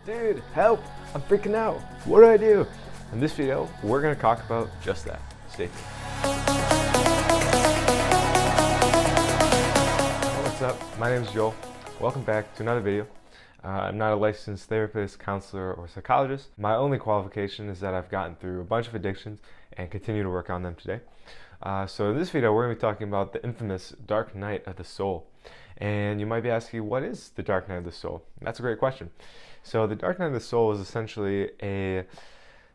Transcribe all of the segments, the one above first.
Dude, help! I'm freaking out. What do I do? In this video, we're going to talk about just that. Stay tuned. What's up? My name is Joel. Welcome back to another video. I'm not a licensed therapist, counselor, or psychologist. My only qualification is that I've gotten through a bunch of addictions and continue to work on them today. So in this video, we're going to be talking about the infamous dark night of the soul. And you might be asking, what is the dark night of the soul? And that's a great question. So the dark night of the soul is essentially a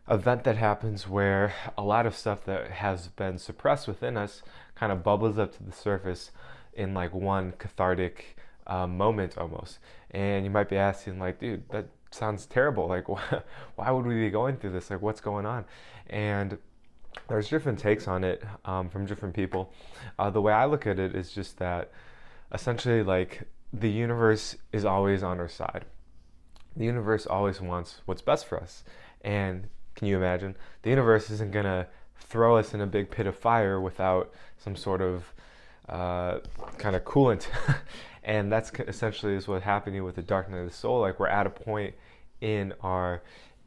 event that happens where a lot of stuff that has been suppressed within us kind of bubbles up to the surface in like one cathartic moment almost. And you might be asking, like, dude, that sounds terrible. Like, why would we be going through this? Like, what's going on? And there's different takes on it from different people. The way I look at it is just that essentially, like, the universe is always on our side. The universe always wants what's best for us. And can you imagine? The universe isn't going to throw us in a big pit of fire without some sort of kind of coolant. And that's essentially is what's happening with the dark night of the soul. Like, we're at a point in our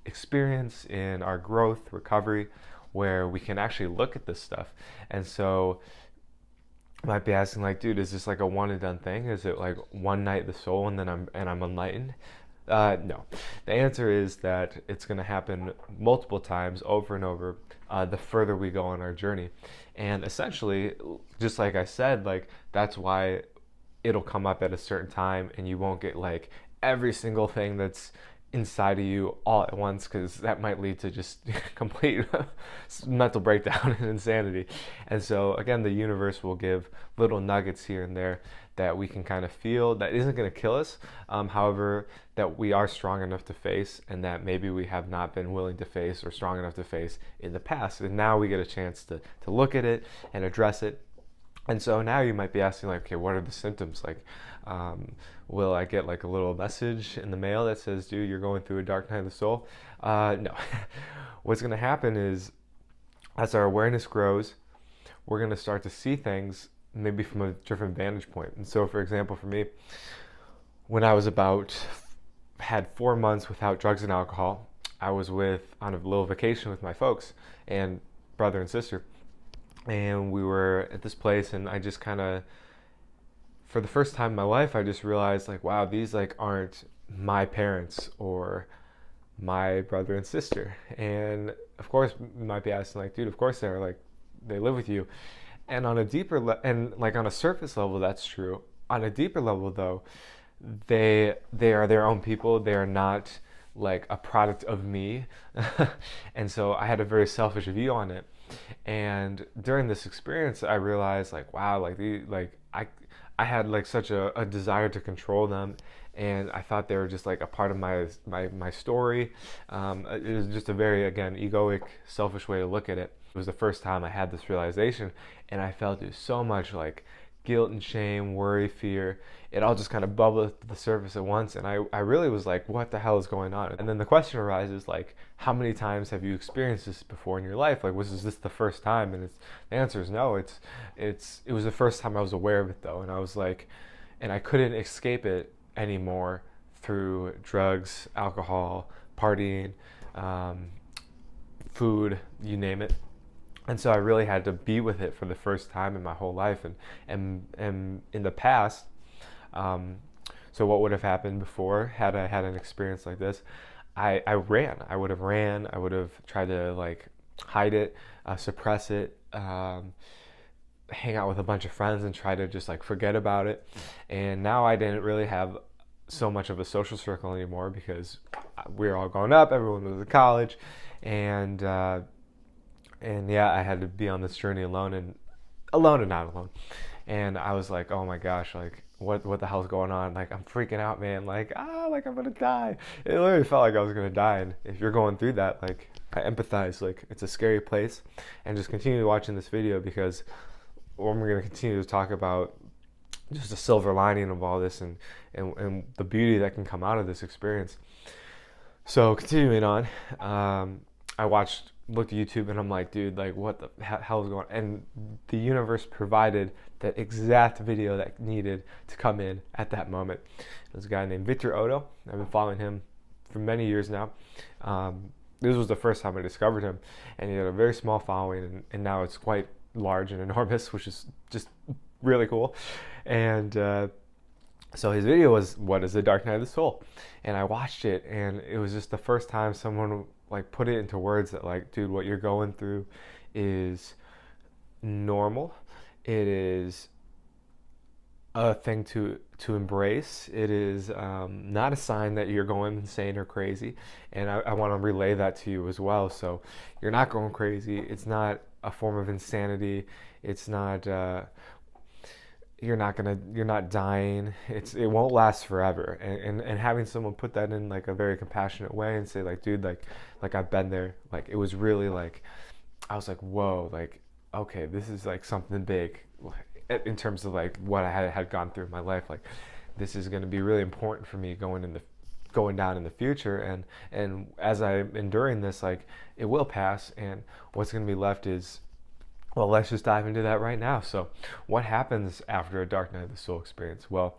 experience, in our growth, recovery, where we can actually look at this stuff. And so you might be asking, like, dude, is this like a one and done thing? Is it like one night the soul and then I'm enlightened? No. The answer is that it's going to happen multiple times over and over the further we go on our journey. And essentially, just like I said, like, that's why it'll come up at a certain time and you won't get like every single thing that's inside of you all at once, because that might lead to just complete mental breakdown and insanity. And so again, the universe will give little nuggets here and there that we can kind of feel that isn't going to kill us, however, that we are strong enough to face, and that maybe we have not been willing to face or strong enough to face in the past. And now we get a chance to look at it and address it. And so now you might be asking, like, okay, what are the symptoms? Like, will I get like a little message in the mail that says, dude, you're going through a dark night of the soul? No. What's going to happen is, as our awareness grows, we're going to start to see things maybe from a different vantage point. And so, for example, for me, when I was had 4 months without drugs and alcohol, I was on a little vacation with my folks and brother and sister. And we were at this place, and I just kind of, for the first time in my life, I just realized, like, wow, these like aren't my parents or my brother and sister. And of course, you might be asking, like, dude, of course they're like, they live with you. And on a deeper and like on a surface level, that's true. On a deeper level, though, they are their own people. They are not like a product of me. And so I had a very selfish view on it. And during this experience, I realized, like, wow, like I had like such a desire to control them, and I thought they were just like a part of my story. It was just a very, again, egoic, selfish way to look at it. It was the first time I had this realization, and I felt so much like guilt and shame, worry, fear. It all just kind of bubbled to the surface at once, and I really was like, what the hell is going on? And then the question arises, like, how many times have you experienced this before in your life? Like, was this the first time? And the answer is no. It was the first time I was aware of it, though, and I was like, and I couldn't escape it anymore through drugs, alcohol, partying, food, you name it. And so I really had to be with it for the first time in my whole life. And in the past, so what would have happened before had I had an experience like this? I ran. I would have tried to like hide it, suppress it, hang out with a bunch of friends and try to just like forget about it. And now I didn't really have so much of a social circle anymore, because we were all growing up, everyone was in college, and yeah, I had to be on this journey alone and not alone. And I was like, oh my gosh, like, what the hell's going on? Like, I'm freaking out, man. Like, like I'm gonna die. It literally felt like I was gonna die. And if you're going through that, like, I empathize. Like, it's a scary place. And just continue watching this video, because we're gonna continue to talk about just a silver lining of all this and the beauty that can come out of this experience. So continuing on, I looked at YouTube, and I'm like, dude, like, what the hell is going on? And the universe provided the exact video that needed to come in at that moment. There's a guy named Victor Odo. I've been following him for many years now. This was the first time I discovered him, and he had a very small following, and now it's quite large and enormous, which is just really cool. And so his video was, "What is the dark night of the soul?" And I watched it, and it was just the first time someone like put it into words that, like, dude, what you're going through is normal. It is a thing to embrace. It is not a sign that you're going insane or crazy. And I want to relay that to you as well. So you're not going crazy. It's not a form of insanity. It's not you're not dying. It won't last forever. And having someone put that in like a very compassionate way and say, like, dude, like I've been there. Like, it was really like, I was like, whoa, like, okay, this is like something big in terms of like what I had gone through in my life. Like, this is going to be really important for me going down in the future. And as I'm enduring this, like, it will pass, and what's going to be left is, well, let's just dive into that right now. So what happens after a dark night of the soul experience? Well,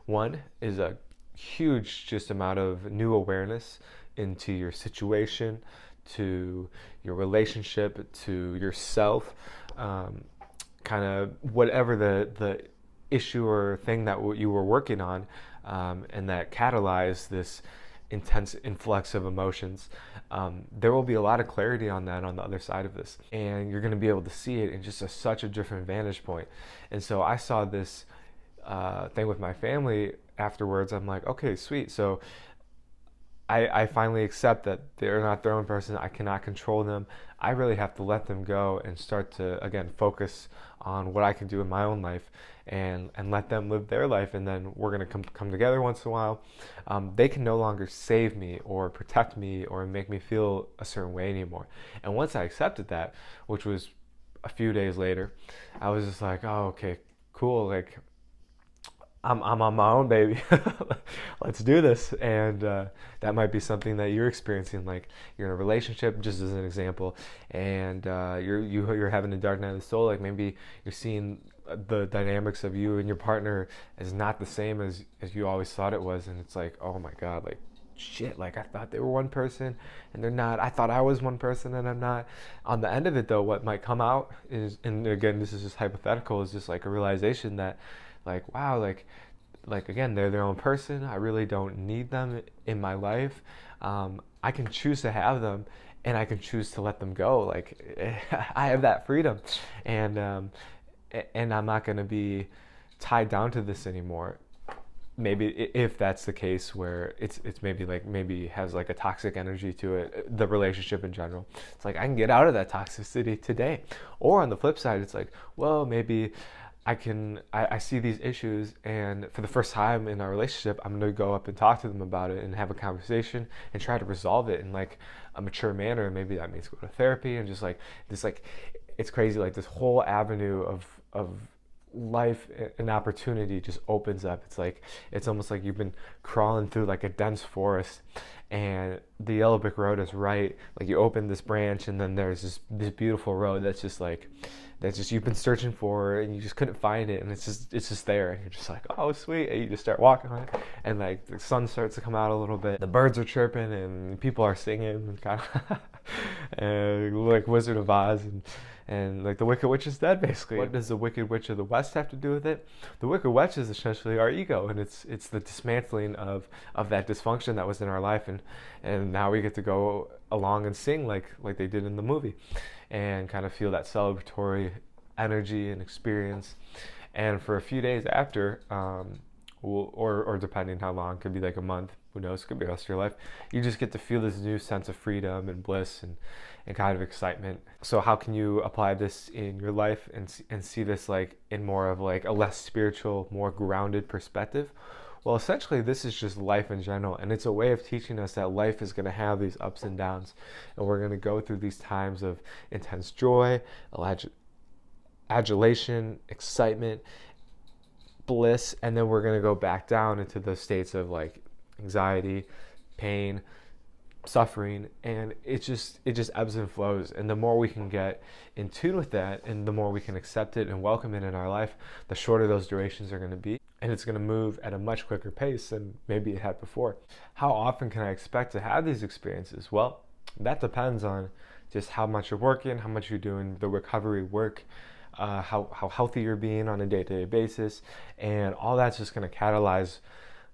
one is a huge just amount of new awareness into your situation, to your relationship, to yourself, kind of whatever the issue or thing that you were working on, and that catalyzed this intense influx of emotions. There will be a lot of clarity on that on the other side of this, and you're going to be able to see it in just such a different vantage point. And so I saw this thing with my family afterwards. I'm like, okay, sweet. So I finally accept that they're not their own person. I cannot control them. I really have to let them go and start to, again, focus on what I can do in my own life, and let them live their life. And then we're going to come together once in a while. They can no longer save me or protect me or make me feel a certain way anymore. And once I accepted that, which was a few days later, I was just like, oh, okay, cool. Like, I'm on my own, baby. Let's do this. And that might be something that you're experiencing. Like, you're in a relationship, just as an example, and you're having a dark night of the soul. Like, maybe you're seeing the dynamics of you and your partner is not the same as you always thought it was, and it's like, oh my God, like, shit, like, I thought they were one person and they're not. I thought I was one person and I'm not. On the end of it, though, what might come out is, and again, this is just hypothetical, is just like a realization that, like, wow, like again, they're their own person. I really don't need them in my life. I can choose to have them, and I can choose to let them go. Like, I have that freedom, and I'm not going to be tied down to this anymore. Maybe if that's the case, where it's maybe has like a toxic energy to it, the relationship in general. It's like, I can get out of that toxicity today. Or on the flip side, it's like, well, maybe I see these issues, and for the first time in our relationship, I'm going to go up and talk to them about it and have a conversation and try to resolve it in like a mature manner. Maybe that means go to therapy, and just like this, like, it's crazy. Like, this whole avenue of life and opportunity just opens up. It's like, it's almost like you've been crawling through like a dense forest, and the yellow brick road is right. Like, you open this branch, and then there's this beautiful road that's just you've been searching for, and you just couldn't find it, and it's just there, and you're just like, oh, sweet, and you just start walking on it, and like the sun starts to come out a little bit, the birds are chirping, and people are singing, and kind of and like Wizard of Oz, and like the Wicked Witch is dead, basically. What does the Wicked Witch of the West have to do with it? The Wicked Witch is essentially our ego, and it's the dismantling of that dysfunction that was in our life, and now we get to go along and sing like they did in the movie, and kind of feel that celebratory energy and experience. And for a few days after, or depending how long, could be like a month, who knows, could be the rest of your life, you just get to feel this new sense of freedom and bliss and kind of excitement. So how can you apply this in your life and see this like in more of like a less spiritual, more grounded perspective? Well, essentially, this is just life in general, and it's a way of teaching us that life is going to have these ups and downs, and we're going to go through these times of intense joy, adulation, excitement, bliss, and then we're going to go back down into the states of like anxiety, pain, suffering, and it just ebbs and flows. And the more we can get in tune with that, and the more we can accept it and welcome it in our life, the shorter those durations are going to be. and it's going to move at a much quicker pace than maybe it had before. How often can I expect to have these experiences? Well, that depends on just how much you're working, how much you're doing the recovery work, how healthy you're being on a day-to-day basis, and all that's just going to catalyze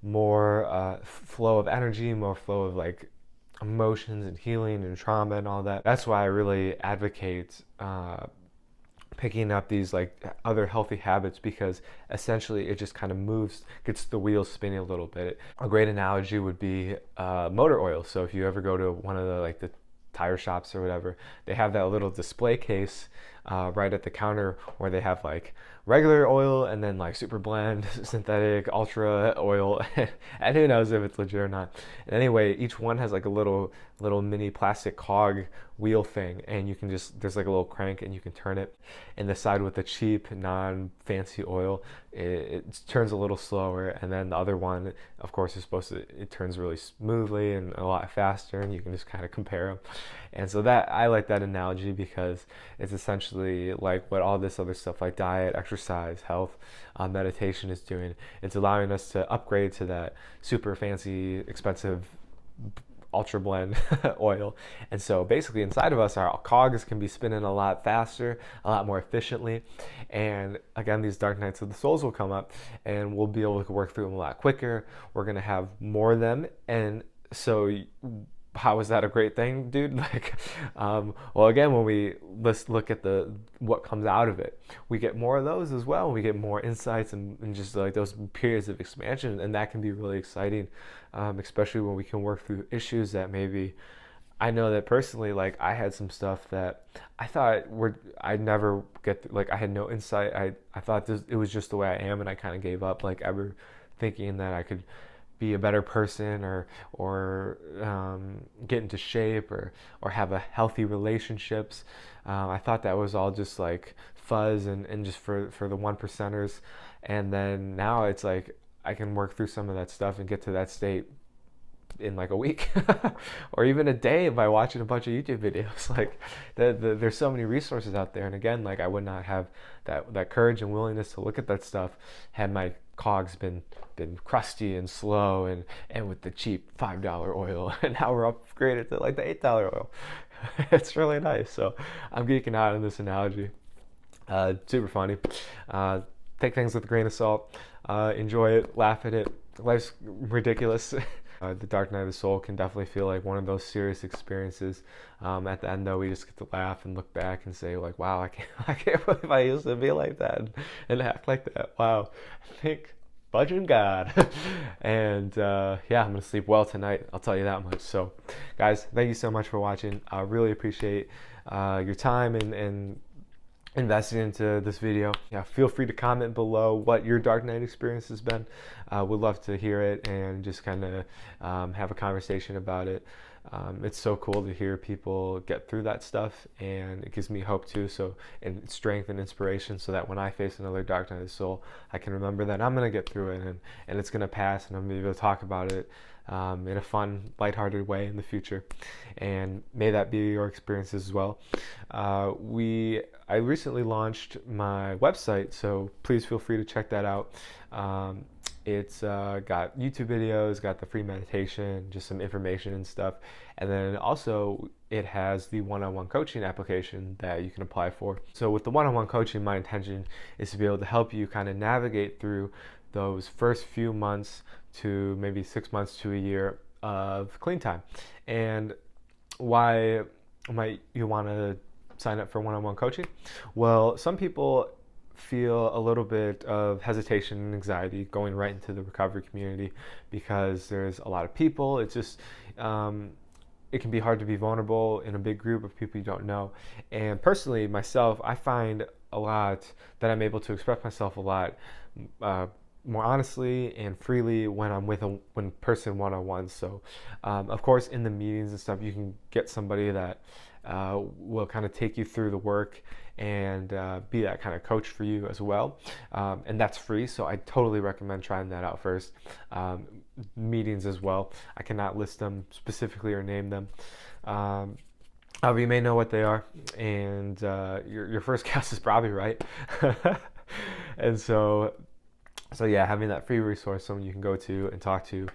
more flow of energy, more flow of like emotions and healing and trauma and all that. That's why I really advocate picking up these like other healthy habits, because essentially it just kind of gets the wheels spinning a little bit. A great analogy would be motor oil. So if you ever go to one of the tire shops or whatever, they have that little display case right at the counter where they have like regular oil and then like super blend, synthetic, ultra oil, and who knows if it's legit or not. And anyway, each one has like a little mini plastic cog wheel thing, and you can there's like a little crank and you can turn it. And the side with the cheap, non-fancy oil, it turns a little slower, and then the other one, of course, it turns really smoothly and a lot faster, and you can just kind of compare them. And so I like that analogy because it's essentially like what all this other stuff like diet, exercise, health, meditation is doing. It's allowing us to upgrade to that super fancy, expensive ultra blend oil. And so basically inside of us, our cogs can be spinning a lot faster, a lot more efficiently. And again, these dark nights of the souls will come up and we'll be able to work through them a lot quicker. We're going to have more of them. And so how is that a great thing, dude? Well, again, let's look at what comes out of it. We get more of those as well. We get more insights and just like those periods of expansion, and that can be really exciting, especially when we can work through issues that maybe. I know that personally, like I had some stuff that I thought I'd never get, like I had no insight. I thought it was just the way I am, and I kind of gave up, like ever thinking that I could be a better person or get into shape or have a healthy relationships. I thought that was all just like fuzz and just for the one percenters. And then now it's like I can work through some of that stuff and get to that state in like a week or even a day by watching a bunch of YouTube videos. Like there's so many resources out there. And again, like I would not have that courage and willingness to look at that stuff had my cogs been crusty and slow and with the cheap $5 oil. And now we're upgraded to like the $8 oil. It's really nice. So I'm geeking out on this analogy. Super funny. Take things with a grain of salt. Enjoy it. Laugh at it. Life's ridiculous. The dark night of the soul can definitely feel like one of those serious experiences. At the end, though, we just get to laugh and look back and say, like, "Wow, I can't believe I used to be like that and act like that. Wow, thank fudging God." And yeah, I'm gonna sleep well tonight. I'll tell you that much. So, guys, thank you so much for watching. I really appreciate your time and invested into this video. Yeah, feel free to comment below what your dark night experience has been. Would love to hear it and just kind of have a conversation about it. It's so cool to hear people get through that stuff, and it gives me hope too, and strength and inspiration, so that when I face another dark night of the soul, I can remember that I'm gonna get through it and it's gonna pass, and I'm gonna be able to talk about it in a fun, lighthearted way in the future. And may that be your experiences as well. I recently launched my website, so please feel free to check that out. It's got YouTube videos, got the free meditation, just some information and stuff. And then also it has the one-on-one coaching application that you can apply for. So with the one-on-one coaching, my intention is to be able to help you kind of navigate through those first few months to maybe 6 months to a year of clean time. And why might you want to sign up for one-on-one coaching? Well, some people feel a little bit of hesitation and anxiety going right into the recovery community because there's a lot of people. It's just it can be hard to be vulnerable in a big group of people you don't know. And personally, myself, I find a lot that I'm able to express myself a lot more honestly and freely when I'm with a person one-on-one. So of course in the meetings and stuff, you can get somebody that will kind of take you through the work and be that kind of coach for you as well, and that's free, so I totally recommend trying that out first. Meetings as well, I cannot list them specifically or name them, you may know what they are, and your first guess is probably right. And so So yeah, having that free resource, someone you can go to and talk to,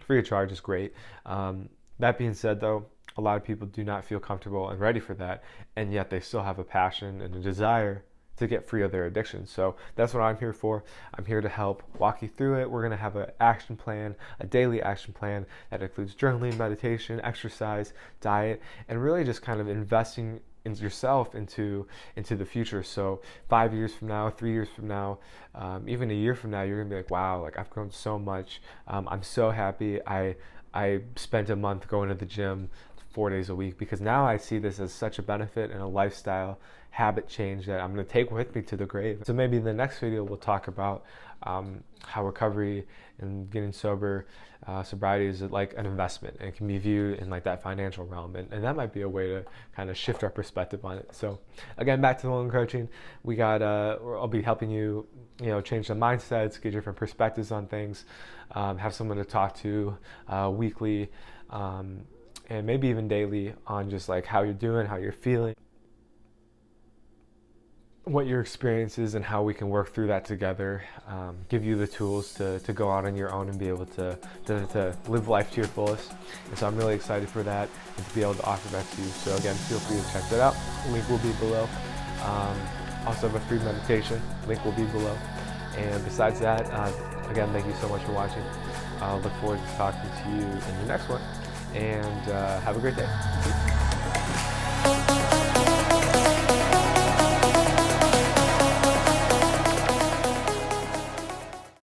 free of charge is great. That being said, though, a lot of people do not feel comfortable and ready for that, and yet they still have a passion and a desire to get free of their addiction. So that's what I'm here for. I'm here to help walk you through it. We're going to have an action plan, a daily action plan that includes journaling, meditation, exercise, diet, and really just kind of investing in yourself into the future. So 5 years from now, 3 years from now, even a year from now, you're gonna be like, wow, like I've grown so much. I'm so happy I spent a month going to the gym 4 days a week, because now I see this as such a benefit and a lifestyle habit change that I'm going to take with me to the grave. So maybe in the next video we'll talk about how recovery and getting sober, sobriety is like an investment, and it can be viewed in like that financial realm, and that might be a way to kind of shift our perspective on it. So again, back to the one coaching, we got I'll be helping you, change the mindsets, get different perspectives on things, have someone to talk to weekly, and maybe even daily, on just like how you're doing, how you're feeling, what your experience is, and how we can work through that together, give you the tools to go out on your own and be able to live life to your fullest. And so I'm really excited for that and to be able to offer that to you. So again, feel free to check that out. Link will be below. Also have a free meditation. Link will be below. And besides that, again, thank you so much for watching. I look forward to talking to you in the next one. And have a great day.